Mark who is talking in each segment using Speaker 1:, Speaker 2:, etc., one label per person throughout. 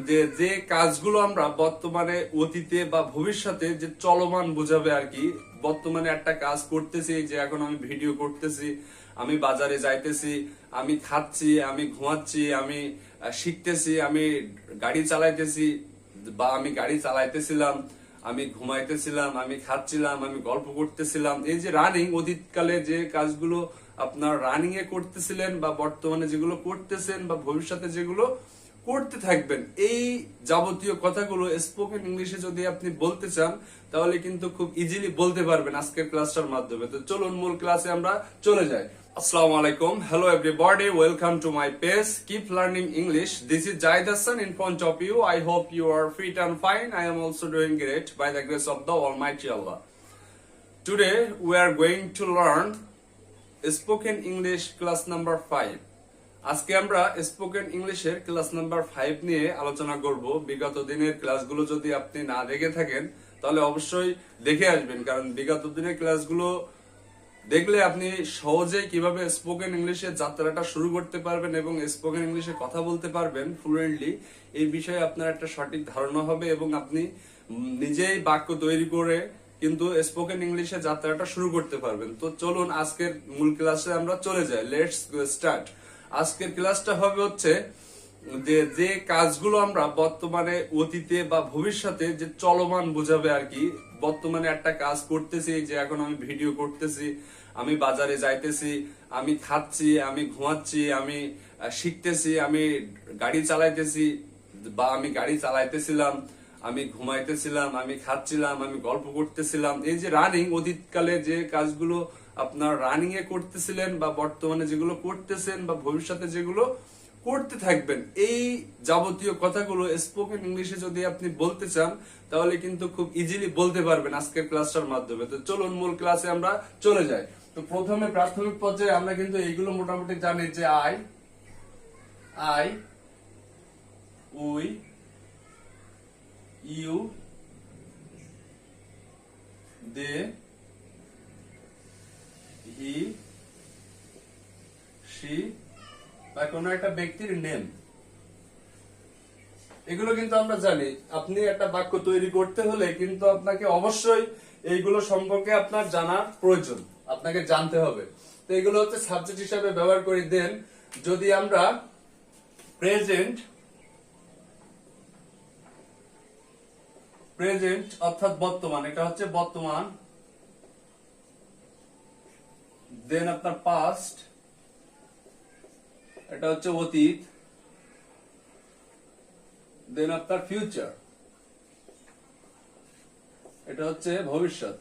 Speaker 1: যে যে কাজগুলো আমরা বর্তমানে অতীতে বা ভবিষ্যতে যে চলমান বোঝাবে আর কি। বর্তমানে একটা কাজ করতেছি, যে এখন আমি ভিডিও করতেছি, আমি বাজারে যাইতেছি, আমি খাচ্ছি, আমি ঘুমাচ্ছি, আমি শিখতেছি, আমি গাড়ি চালাইতেছি বা আমি গাড়ি চালাইতেছিলাম, আমি ঘুমাইতেছিলাম, আমি খাচ্ছিলাম, আমি গল্প করতেছিলাম। এই যে রানিং, অতীতকালে যে কাজগুলো আপনার রানিং এ করতেছিলেন বা বর্তমানে যেগুলো করতেছেন বা ভবিষ্যতে যেগুলো করতে থাকবেন, এই যাবতীয় কথাগুলো স্পোকেন ইংলিশে যদি আপনি বলতে চান তাহলে কিন্তু খুব ইজিলি বলতে পারবেন আজকের ক্লাসটার মাধ্যমে। তো চলুন মূল ক্লাসে আমরা চলে যাই। Assalamu alaikum. Hello everybody. Welcome to my page. Keep learning English. This is Jahid Hassan in front of you. I hope you are fit and fine. I am also doing great by the grace of the Almighty Allah. Today we are going to learn spoken English class number 5. আজকে আমরা spoken ইংলিশের class number 5 নিয়ে আলোচনা করব। বিগত দিনের ক্লাসগুলো যদি আপনি না দেখে থাকেন তাহলে অবশ্যই দেখে আসবেন, কারণ বিগত দিনের ক্লাসগুলো দেখলে আপনি সহজেই কিভাবে স্পোকেন ইংলিশে যাত্রাটা শুরু করতে পারবেন এবং স্পোকেন ইংলিশে কথা বলতে পারবেন ফ্লুয়েন্টলি, এই বিষয়ে আপনার একটা সঠিক ধারণা হবে এবং আপনি নিজেই বাক্য তৈরি করে কিন্তু স্পোকেন ইংলিশে যাত্রাটা শুরু করতে পারবেন। তো চলুন আজকের মূল ক্লাসে আমরা চলে যাই। Let's start. আজকের ক্লাসটা হবে হচ্ছে যে যে কাজগুলো আমরা বর্তমানে অতীতে বা ভবিষ্যতে যে চলমান বোঝাবে আর কি। বর্তমানে একটা কাজ করতেছি, যে এখন আমি ভিডিও করতেছি, আমি বাজারে যাইতেছি, আমি খাচ্ছি, আমি ঘুমাচ্ছি, আমি শিখতেছি, আমি গাড়ি চালাইতেছি বা আমি গাড়ি চালাইতেছিলাম, আমি ঘুমাইতেছিলাম, আমি খাচ্ছিলাম, আমি গল্প করতেছিলাম। এই যে রানিং, অতীতকালে যে কাজগুলো আপনার রানিং এ করতেছিলেন বা বর্তমানে যেগুলো করতেছেন বা ভবিষ্যতে যেগুলো করতে থাকবেন, এই যাবতীয় কথাগুলো স্পোকেন ইংলিশে যদি আপনি বলতে চান তাহলে কিন্তু খুব ইজিলি বলতে পারবেন আজকের ক্লাসটার মাধ্যমে। তো চলুন মূল ক্লাসে আমরা চলে যাই। তো প্রথমে প্রাথমিক পর্যায়ে আমরা কিন্তু এইগুলো মোটামুটি জানি, যে I, we, you, they, he, she বা কোনো একটা ব্যক্তির নেম, এগুলো কিন্তু আমরা জানি। আপনি একটা বাক্য তৈরি করতে হলে কিন্তু আপনাকে অবশ্যই এইগুলো সম্পর্কে আপনার জানার প্রয়োজন, আপনাকে জানতে হবে। তো এগুলো হচ্ছে সাবজেক্ট হিসাবে ব্যবহার করি। দেন যদি আমরা প্রেজেন্ট অর্থাৎ বর্তমান, এটা হচ্ছে বর্তমান। দেন আপনার পাস্ট, এটা হচ্ছে অতীত। দেন আপনার ফিউচার, এটা হচ্ছে ভবিষ্যৎ।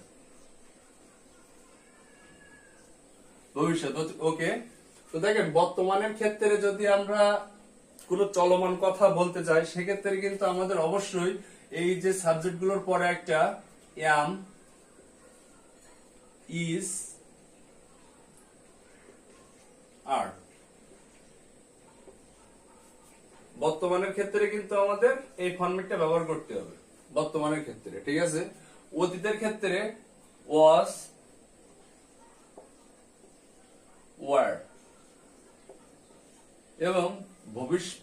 Speaker 1: ওকে। তো দেখেন, বর্তমানের ক্ষেত্রে যদি আমরা কোনো চলমান কথা বলতে চাই সেক্ষেত্রে কিন্তু আমাদের অবশ্যই এই যে সাবজেক্ট গুলোর পরে একটা এম, ইজ, আর। বর্তমানের ক্ষেত্রে কিন্তু আমাদের এই ফরম্যাটটা ব্যবহার করতে হবে বর্তমানের ক্ষেত্রে, ঠিক আছে। অতীতের ক্ষেত্রে ওয়াজ, ওয়ার, এবং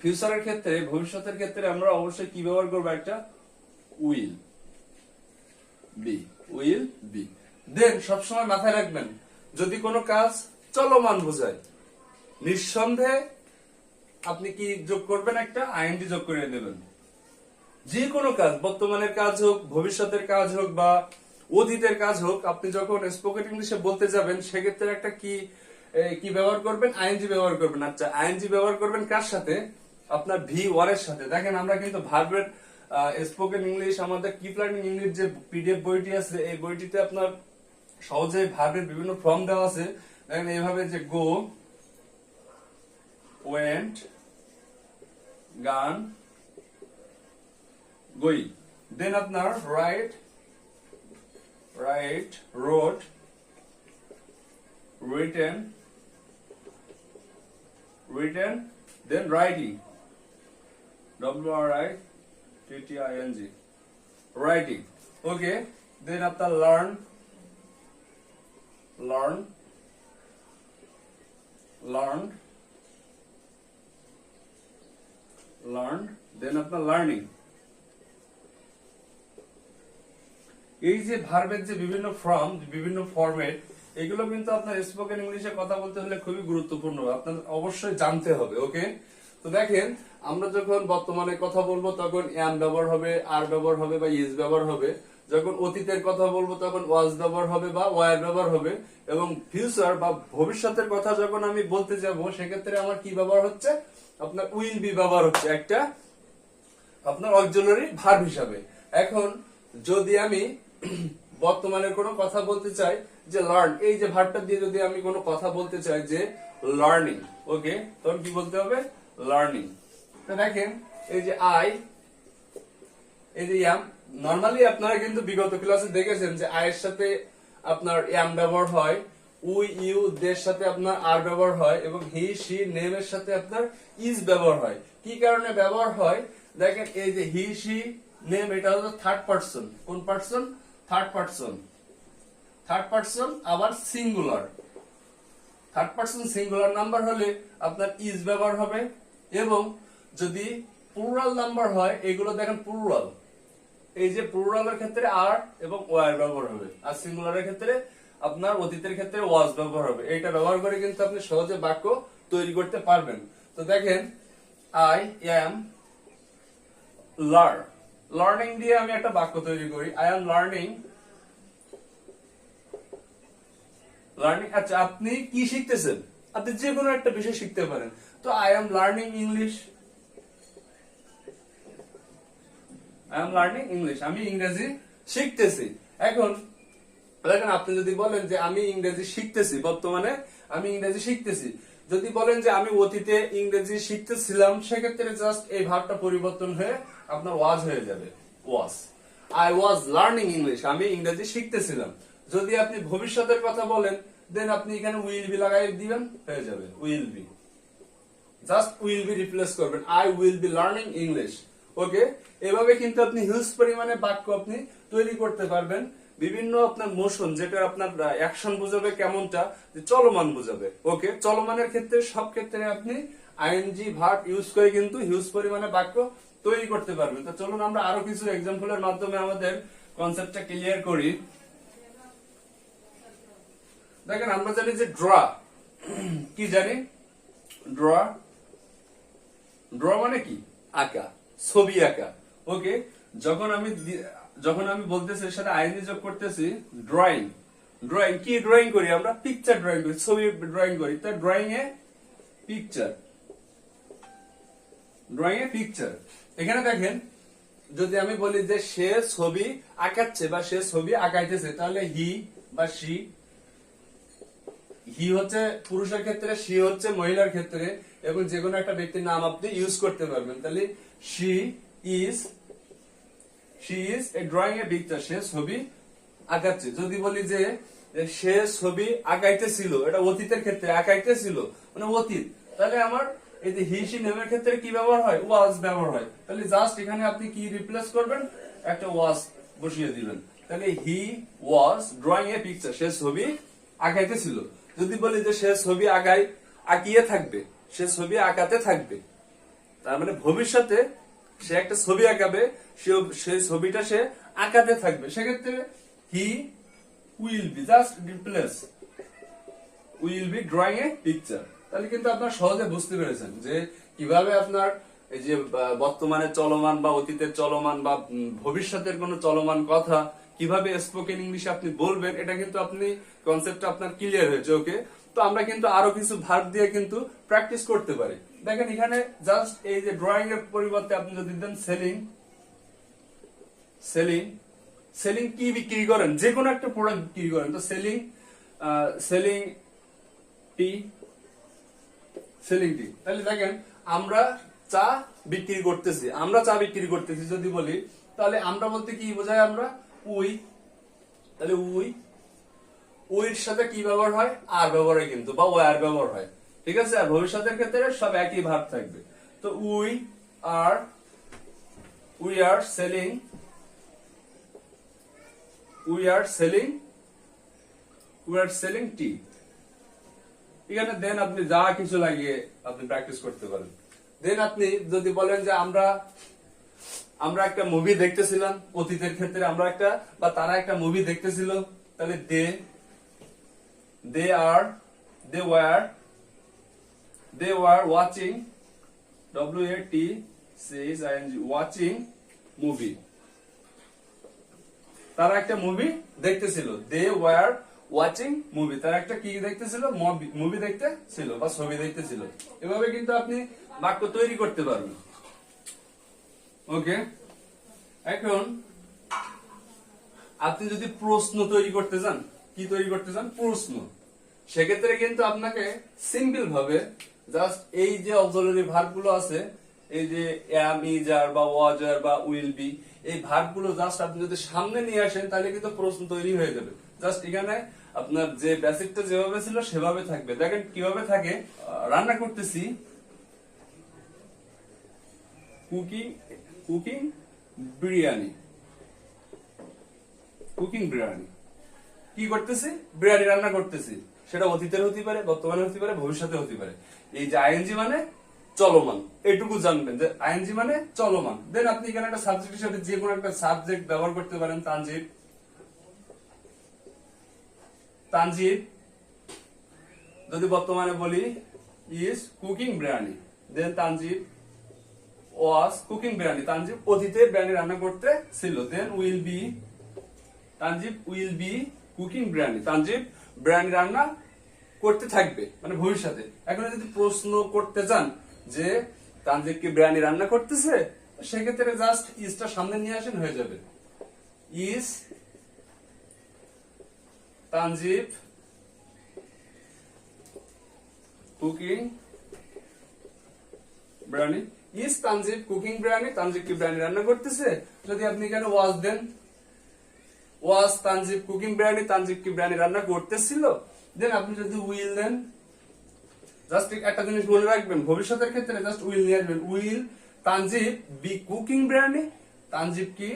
Speaker 1: ফিউচারের ক্ষেত্রে, ভবিষ্যতের ক্ষেত্রে আমরা অবশ্যই কি ব্যবহার করবো, একটা উইল বি। দেন সবসময় মাথায় রাখবেন, যদি কোনো কাজ চলমান বোঝায় নিঃসন্দেহে আপনি কি যোগ করবেন, একটা আইএনজি যোগ করে দেবেন। যে কোনো কাজ, বর্তমানের কাজ হোক, ভবিষ্যতের কাজ হোক বা অতীতের কাজ হোক, আপনি যখন স্পোকেন ইংলিশে বলতে যাবেন সেক্ষেত্রে একটা কি ব্যবহার করবেন, আইএনজি ব্যবহার করবেন। আচ্ছা, আইএনজি ব্যবহার করবেন কার সাথে, আপনার ভি ওয়ার সাথে। দেখেন, আমরা কিন্তু ভার্বের স্পোকেন ইংলিশ, আমাদের কিপ লার্নিং ইংলিশ যে পিডিএফ বইটি আছে, এই বইটিতে আপনার সহজে ভার্বের বিভিন্ন ফর্ম দেওয়া আছে। দেখেন এইভাবে, যে গো, ওয়েন্ট, গান, গোয়িং। দেন আপনার রাইট, রোড, রিটেন, দেন রাইটিং, WRITTING, রাইটিং। ওকে। দেন আপনার লার্ন, দেন আপনার লার্নিং। এই যে ভার্বের যে বিভিন্ন ফর্ম, বিভিন্ন ফরম্যাট, এগুলো কিন্তু আপনার স্পোকেন ইংলিশে কথা বলতে হলে খুবই গুরুত্বপূর্ণ, আপনার অবশ্যই জানতে হবে। ওকে, তো দেখেন আমরা যখন বর্তমানে কথা বলবো তখন এম ব্যবহার হবে, আর ব্যবহার হবে বা ইজ ব্যবহার হবে। যখন অতীতের কথা বলবো তখন ওয়াজ ব্যবহার হবে বা ওয়ার ব্যবহার হবে। এবং ফিউচার বা ভবিষ্যতের কথা যখন আমি বলতে যাব সেক্ষেত্রে আমার কি ব্যবহার হচ্ছে, আপনার উইল বি ব্যবহার হচ্ছে একটা আপনার অক্সিলারি ভার্ব হিসাবে। এখন যদি আমি বর্তমানে কোনো কথা বলতে চাই যে লার্ন, এই যে ভার্বটা দিয়ে যদি আমি কোনো কথা বলতে চাই যে লার্নিং, ওকে, তখন কি বলতে হবে, লার্নিং। তো দেখেন এই যে আই, এই যে এম, নরমালি আপনারা কিন্তু বিগত ক্লাসে দেখেছেন যে আই এর সাথে আপনার এম ব্যবহার হয়, উই ইউ দের সাথে আপনার আর ব্যবহার হয়, এবং হি শি নেম এর সাথে আপনার ইজ ব্যবহার হয়। কি কারণে ব্যবহার হয়, দেখেন এই যে হি শি নেম, এটা হলো থার্ড পারসন। কোন person, third person. Third person আবার singular. Third person singular number হলে আপনার ইজ ব্যবহার হবে। এবং যদি প্লুরাল নাম্বার হয়, এগুলো দেখেন প্লুরাল, এই যে প্লুরালের ক্ষেত্রে আর এবং ওয়ার ব্যবহার হবে, আর সিঙ্গুলারের ক্ষেত্রে আপনার অতীতের ক্ষেত্রে ওয়াজ ব্যবহার হবে। এইটা ব্যবহার করে কিন্তু আপনি সহজে বাক্য তৈরি করতে পারবেন। তো দেখেন আই এম লার্নিং দিয়ে আমি একটা বাক্য তৈরি করি, আই এম লার্নিং। আচ্ছা, আপনি কি শিখতেছেন, আপনি যে কোনো একটা বিষয় শিখতে পারেন। তো I am learning English, I am learning English, আমি ইংরেজি শিখতেছি। এখন দেখেন আপনি যদি বলেন যে আমি ইংরেজি শিখতেছি, বর্তমানে আমি ইংরেজি শিখতেছি। যদি বলেন যে আমি অতীতে ইংরেজি শিখতেছিলাম, সেক্ষেত্রে জাস্ট এই ভাবটা পরিবর্তন হয়ে আপনার ওয়াজ হয়ে যাবে, ওয়াজ। আই ওয়াজ লার্নিং ইংলিশ, আমি ইংরেজি শিখতেছিলাম। যদি আপনি ভবিষ্যতের কথা বলেন, দেন আপনি এখানে উইল বি লাগাই দিবেন, হয়ে যাবে will be. Just will be replace করবেন, I will be learning English. Okay, এভাবে কিন্তু আপনি হিউজ পরিমাণে বাক্য আপনি তৈরি করতে পারবেন। বিভিন্ন আপনার মোশন, যেটা আপনার অ্যাকশন বোঝাবে, কেমনটা যে চলমান বোঝাবে। ওকে, চলমানের ক্ষেত্রে সব ক্ষেত্রে আপনি আইএনজি ভার্ব ইউজ করে কিন্তু হিউজ পরিমাণে বাক্য তৈরি করতে পারবেন। তো চলুন আমরা আরো কিছু এক্সাম্পলের মাধ্যমে আমাদের কনসেপ্টটা ক্লিয়ার করি। দেখেন আমরা জানি যে ড্র, কি জানি, ড্র, ড্র মানে কি, আঁকা, ছবি আঁকা। ওকে, যখন আমি বলতেছি এর সাথে আইএনজি যোগ করতেছি, ড্রয়িং। ড্রয়িং কি ড্রয়িং করি আমরা, পিকচার ড্রয়িং করি, ছবি ড্রয়িং করি। তাই drawing a picture, drawing a picture. এখানে দেখেন যদি আমি বলি যে সে ছবি আঁকাচ্ছে বা সে ছবি আঁকাইতেছে, তাহলে হি বা শি, হি হচ্ছে পুরুষের ক্ষেত্রে, শি হচ্ছে মহিলার ক্ষেত্রে, এবং যে কোনো একটা ব্যক্তির নাম আপনি ইউজ করতে পারবেন। তাহলে she is a drawing a picture, সে ছবি আঁকাচ্ছে। যদি বলি যে সে ছবি আঁকাইতেছিল, এটা অতীতের ক্ষেত্রে, আঁকাইতেছিল মানে অতীত, তাহলে আমার এই যে হি শি নেমের ক্ষেত্রে কি ব্যবহার হয়, ওয়াজ ব্যবহার হয়। তাহলে জাস্ট এখানে আপনি কি রিপ্লেস করবেন, একটা ওয়াজ বসিয়ে দিবেন। তাহলে হি ওয়াজ ড্রয়িং এ পিকচার, সে ছবি আঁকাইতেছিল। যদি বলি যে সে ছবি আঁকিয়ে থাকবে, সে ছবি আঁকাতে থাকবে, তার মানে ভবিষ্যতে সে একটা ছবি আঁকাবে, সেই ছবিটা সে আঁকাতে থাকবে। সেক্ষেত্রে he will be, just replace will be drawing a picture. তাহলে কিন্তু আপনার সহজে বুঝতে পেরেছেন যে কিভাবে আপনার এই যে বর্তমানে চলমান বা অতীতের চলমান বা ভবিষ্যতের কোনো চলমান কথা কিভাবে স্পোকেন ইংলিশে আপনি বলবেন, এটা কিন্তু আপনি কনসেপ্টটা আপনার ক্লিয়ার হয়েছে। ওকে, তো আমরা কিন্তু আরো কিছু ভার্ব দিয়ে কিন্তু প্র্যাকটিস করতে পারি। দেখেন এখানে জাস্ট এই যে ড্রয়িং এর পরিবর্তে আপনি যদি দেন সেলিং, সেলিং, সেলিং কি বিক্রি করেন, যে কোনো একটা প্রোডাক্ট বিক্রি করেন, তো সেলিং, সেলিং টি, সেলিং টি। তাহলে দেখেন আমরা চা বিক্রি করতেছি, আমরা চা বিক্রি করতেছি যদি বলি, তাহলে আমরা বলতে কি বোঝায়, আমরা উই। তাহলে উইর সাথে কি ব্যবহার হয়, আর ব্যবহার হয় কিন্তু, বা ওয়ার ব্যবহার হয়। ঠিক আছে, আর ভবিষ্যতের ক্ষেত্রে সব একই ভাব থাকবে। তো we are selling, we are selling tea. এখানে দেন আপনি যা কিছু লাগিয়ে আপনি প্র্যাকটিস করতে পারেন। দেন আপনি যদি বলেন যে আমরা একটা মুভি দেখতেছিলাম, অতীতের ক্ষেত্রে আমরা একটা বা তারা একটা মুভি দেখতেছিল, তাহলে they were watching, watching movie. তারা একটা movie দেখতেছিল, they were watching movie, তারা একটা কি দেখতেছিল, মুভি দেখতেছিল বা ছবি দেখতেছিল। এভাবে কিন্তু আপনি বাক্য তৈরি করতে পারবেন। ওকে, এখন আপনি যদি প্রশ্ন তৈরি করতে চান, কি তৈরি করতে চান, প্রশ্ন, সেক্ষেত্রে কিন্তু আপনাকে সিম্পল ভাবে জাস্ট এই যে অক্সিলারি ভার্ব গুলো আছে, এই যে am, is, are বা was, are বা will be, এই ভার্ব গুলো জাস্ট আপনি যদি সামনে নিয়ে আসেন তাহলে কিন্তু প্রশ্ন তৈরি হয়ে যাবে। জাস্ট এখানে আপনার যে বেসিকটা যেভাবে ছিল সেভাবে থাকবে। দেখেন কিভাবে থাকে, রান্না করতেছি, কুকিং বিরিয়ানি, কি করতেছি, বিরিয়ানি রান্না করতেছি। সেটা অতীতের হতে পারে, বর্তমানে হতে পারে, ভবিষ্যতে হতে পারে। এই যে আইএনজি মানে চলমান, এটুকু জানবেন যে আইএনজি মানে চলমান। দেন আপনি এখানে একটা সাবজেক্ট হিসেবে যে কোনো একটা সাবজেক্ট ব্যবহার করতে পারেন, তানজিব যদি বর্তমানে বলি is cooking biryani, then Tanjib was cooking biryani, Tanjib অতীতে বিরিয়ানি রান্না করতে ছিল। Then Tanjib will be cooking biryani, Tanjib biryani রান্না করতে থাকবে, মানে ভবিষ্যতে। এখন যদি প্রশ্ন করতে চান যে তানজিব কি বিরিয়ানি রান্না করতেছে, সেক্ষেত্রে জাস্ট ইজটা সামনে নিয়ে আসেন, হয়ে যাবে is Tanjib cooking biryani, is Tanjib cooking biryani, Tanjib কি বিরিয়ানি রান্না করতেছে। যদি আপনি এখানে ওয়াজ দেন, ওয়াজ তানজিব কুকিং বিরিয়ানি, তানজিব কি বিরিয়ানি রান্না করতেছিল। দেন আপনি যদি উইল দেন, জাস্ট একটা জিনিস মনে রাখবেন, ভবিষ্যতের ক্ষেত্রে জাস্ট উইল নিয়ে আসবেন, will Tanjib B cooking biryani, Tanjib কি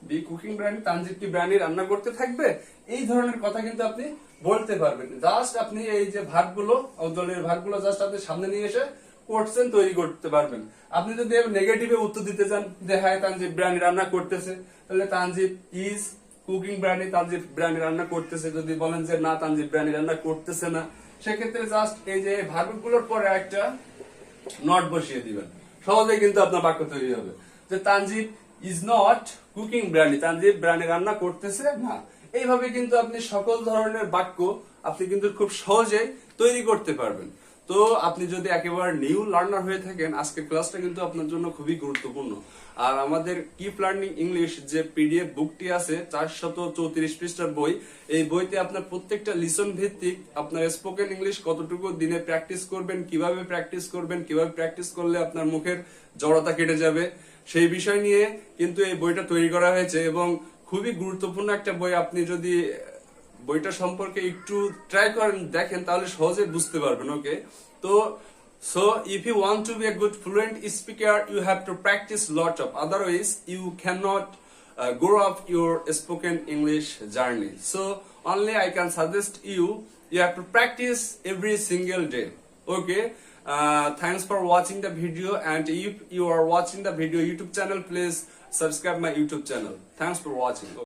Speaker 1: বি কুকিং বিরিয়ানি, তানজিব কি বিরিয়ানি রান্না করতে থাকবে। এই ধরনের কথা কিন্তু আপনি বলতে পারবেন। জাস্ট আপনি এই যে ভার্বগুলো, অক্সিলারি ভার্বগুলো জাস্ট আপনি সামনে নিয়ে এসে কোশ্চেন তৈরি করতে পারবেন। আপনি যদি নেগেটিভে উত্তর দিতে চান যে হ্যাঁ তানজিব বিরিয়ানি রান্না করতেছে, তাহলে তানজিব ইজ কুকিং বিরিয়ানি, তানজিব বিরিয়ানি রান্না করতেছে। যদি বলেন যে না তানজিব বিরিয়ানি রান্না করতেছে না, সেক্ষেত্রে জাস্ট এই যে ভার্বগুলোর পরে একটা নট বসিয়ে দিবেন, সহজেই কিন্তু আপনার বাক্য তৈরি হবে যে Tanjib is not cooking biryani, Tanjib biryani রান্না করতেছে না। এইভাবে কিন্তু আপনি সকল ধরনের বাক্য আপনি কিন্তু খুব সহজেই তৈরি করতে পারবেন। তো আপনি যদি একেবারে নিউ লার্নার হয়ে থাকেন, আজকের ক্লাসটা কিন্তু আপনার জন্য খুবই গুরুত্বপূর্ণ। আর আমাদের কিপ লার্নিং ইংলিশ যে পিডিএফ বুকটি আছে 434 পৃষ্ঠার বই, এই বইতে আপনার প্রত্যেকটা লিসন ভিত্তিক আপনার স্পোকেন ইংলিশ কতটুকু দিনে প্র্যাকটিস করবেন, কিভাবে প্র্যাকটিস করলে আপনার মুখের জড়তা কেটে যাবে, সেই বিষয় নিয়ে কিন্তু এই বইটা তৈরি করা হয়েছে এবং খুবই গুরুত্বপূর্ণ একটা বই। আপনি যদি বইটা সম্পর্কে একটু ট্রাই করেন, দেখেন, তাহলে সহজে বুঝতে পারবেন। ওকে, তো so if you want to be a good fluent speaker, you have to practice lot of, otherwise you cannot grow up your spoken English journey. So only I can suggest you have to practice every single day. Okay, thanks for watching the video, and if you are watching the video YouTube channel, please subscribe my YouTube channel. Thanks for watching.